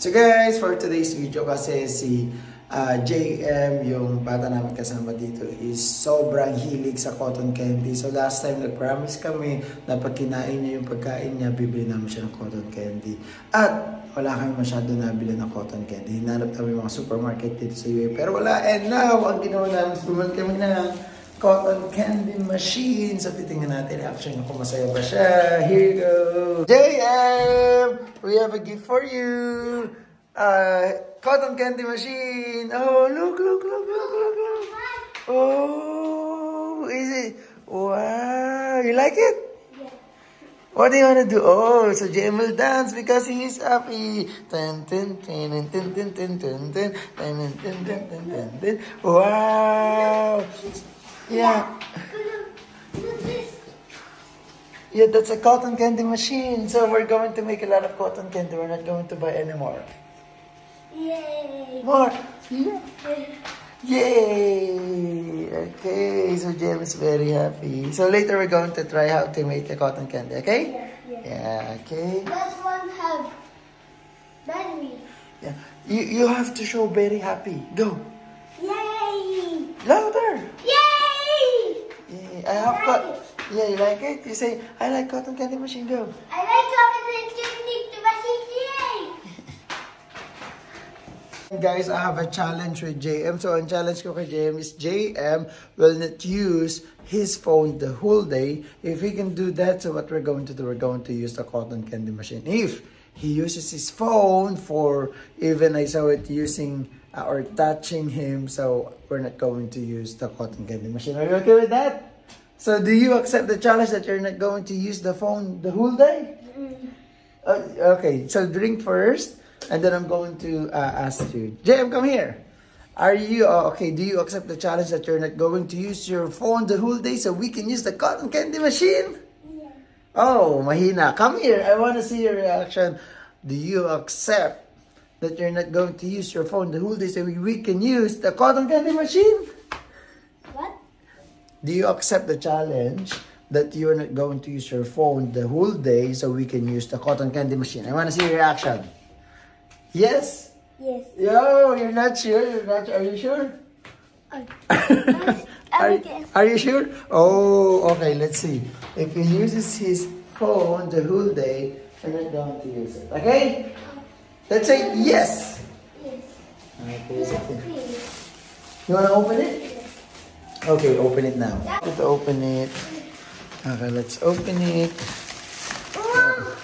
So guys, for today's video kasi si JM, yung bata namin kasama dito, is sobrang hilig sa cotton candy. So last time nag-promise kami na pag kinain niya yung pagkain niya, bibili namin siya ng cotton candy. At wala kami masyado nabili ng cotton candy. Hinanap kami mga supermarket dito sa UAE. Pero wala, and now, ang ginawa namin, bumalik kami ng cotton candy machine. So titingnan natin action kung masaya ba siya. Here you go. JM! We have a gift for you. Cotton candy machine. Oh, look. Oh, is it? Wow, you like it? Yeah. What do you want to do? Oh, so JM will dance because he is happy. Wow. Yeah. Yeah, that's a cotton candy machine. So we're going to make a lot of cotton candy. We're not going to buy anymore. Yay! More. Yeah. Yay! Okay, so JM is very happy. So later we're going to try how to make a cotton candy, okay? Yeah, okay. This one have battery. Yeah. You have to show very happy. Go. Yay! Louder. Yay! Yeah, I have got. Yeah, you like it? You say, I like cotton candy machine. Go. I like chocolate candy machine. Yay! Guys, I have a challenge with JM. So, ang challenge ko kay JM is JM will not use his phone the whole day. If he can do that, so what we're going to do, we're going to use the cotton candy machine. If he uses his phone for, even I saw it using or touching him, so we're not going to use the cotton candy machine. Are you okay with that? So, do you accept the challenge that you're not going to use the phone the whole day? Okay, so drink first. And then I'm going to ask you. JM, come here. Are you, okay, do you accept the challenge that you're not going to use your phone the whole day so we can use the cotton candy machine? Yeah. Oh, mahina. Come here. I want to see your reaction. Do you accept that you're not going to use your phone the whole day so we can use the cotton candy machine? What? Do you accept the challenge that you're not going to use your phone the whole day so we can use the cotton candy machine? I want to see your reaction. Yes? Yes. Yo, you're not sure? You're not sure? Are you sure? Are you sure? Oh, okay, let's see. If he uses his phone the whole day, we're not going to use it. Okay? Let's say yes. Yes. Okay, so Please. you want to open it? Okay, open it now. Let's open it. Okay, let's open it. Oh,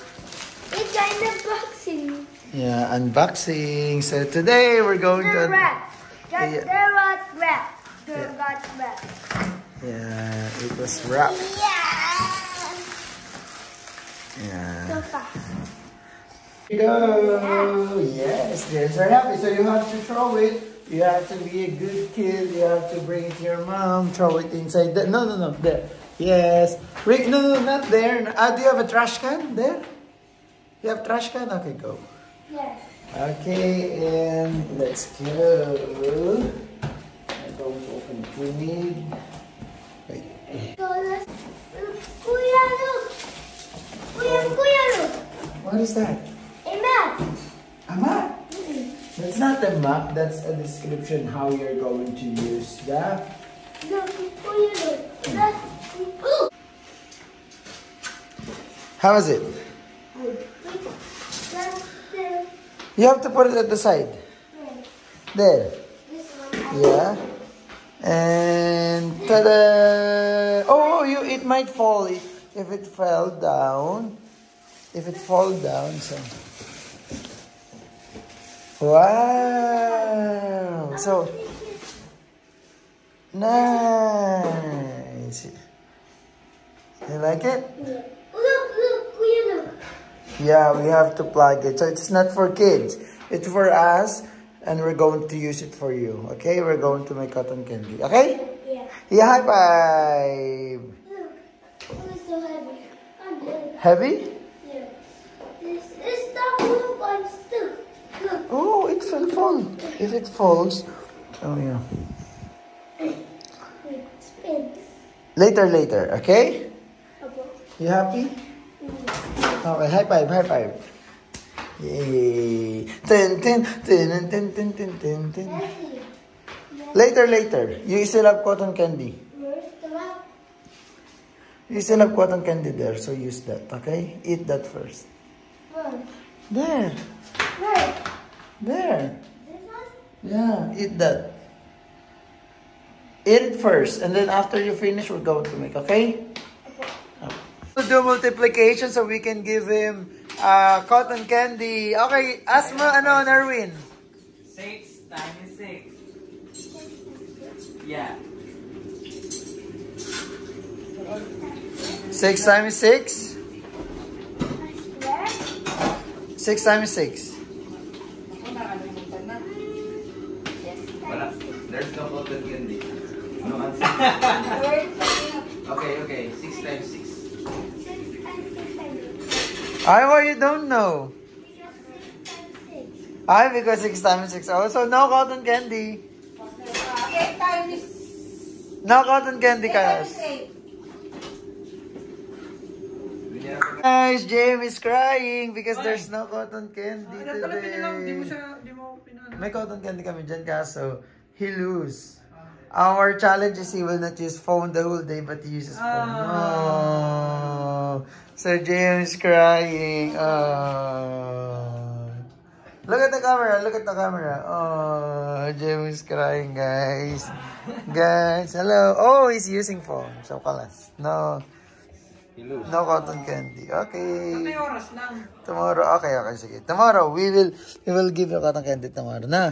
it's an unboxing. Yeah, unboxing. So today we're going to... Wrap. Yeah. There was wrap. There Yeah. was wrap. Yeah, it was wrapped. Yeah. So Yeah. fast. Here you go. Yes, kids are happy. So you have to throw it. You have to be a good kid. You have to bring it to your mom. Throw it inside. No. There. Yes. No, not there. Do you have a trash can there? You have trash can? Okay, go. Yes. Okay, and let's go. I'm going to open it. We need... Wait. So let's... Kuya, look. Kuya, look. What is that? A map. A map? That's not a map. That's a description how you're going to use the... Look, Kuya, look. That's... Ooh. How is it? That's the... You have to put it at the side. There. This one. Yeah. And ta-da! Oh, it might fall if it fell down. If it fall down, so. Wow! So nice. You like it? Yeah. Look, Kuya, look. Yeah, we have to plug it. So it's not for kids. It's for us. And we're going to use it for you. Okay? We're going to make cotton candy. Okay? Yeah. Yeah, high five. Look. It's so heavy. I'm dead. Heavy? Yeah. It's stuck. Look, I'm stuck. Look. Oh, it will fall. If it falls. Oh, yeah. Wait, spin. Later. Okay? Okay. You happy? Okay, high five. Yay. Ten, ten, ten, ten, ten, ten, ten, ten. Later. You still have cotton candy. You still have cotton candy there, so use that, okay? Eat that first. There. There. Yeah, eat that. Eat it first, and then after you finish, we're going to make, okay? We'll do multiplication so we can give him cotton candy. Okay, ask mo, Narwin? 6 times 6. Yeah. 6 times 6? 6 times 6. Wala. There's no cotton candy. No answer. Okay. 6 times 6. Why you don't know? Because 6 times 6. Oh, so no cotton candy. 8 times No cotton candy, guys. 8. Guys, James is crying because there's no cotton candy today. May cotton candy kami dyan, kaso he lose. Our challenge is he will not use phone the whole day, but he uses phone. Oh. So James is crying. Oh. Look at the camera. Oh, James is crying, guys. Guys, hello. Oh, he's using phone. So kalas. No cotton candy. Okay. Tomorrow. Okay, sige. Tomorrow we will give you cotton candy tomorrow. Na.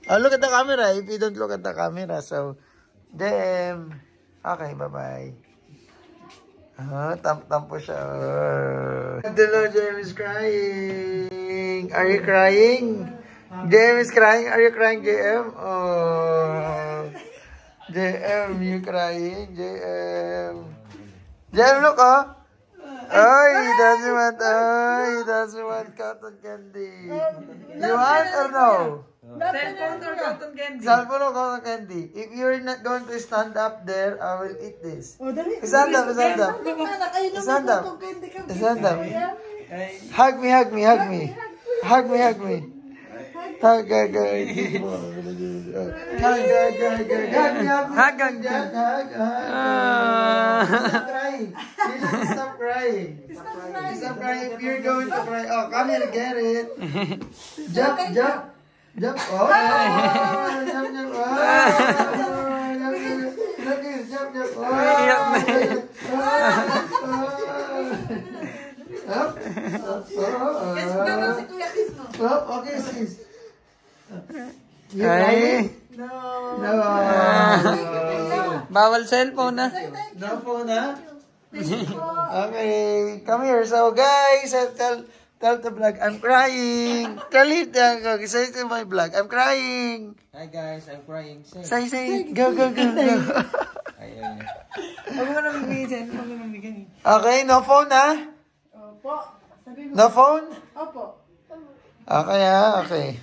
Oh, look at the camera. If you don't look at the camera, so them. Okay, bye-bye. Tampo siya. Hello, James is crying. Are you crying? James is crying. Are you crying, JM? Oh. JM, you crying? JM, look, oh. Oh, he doesn't want cotton candy. You want or no? Cellphone or cotton candy? Cellphone or cotton candy? If you're not going to stand up there, I will eat this. Stand up. Stand up. Hug me. Hug. Stop crying. If you're going to cry, oh, come here, get it. Jump. Oh, jump. Oh, jump. Oh, okay, sis. You crying? No. Bawal cellphone na. No phone, ha? Okay, come here. So, guys, tell the vlog, I'm crying. Tell it, say to my vlog, I'm crying. Hi guys, I'm crying. Say it. Go. Ayan. Huwag mo nang bigyan. Okay, no phone, ha? Opo. No phone? Opo. Okay, ha? Okay.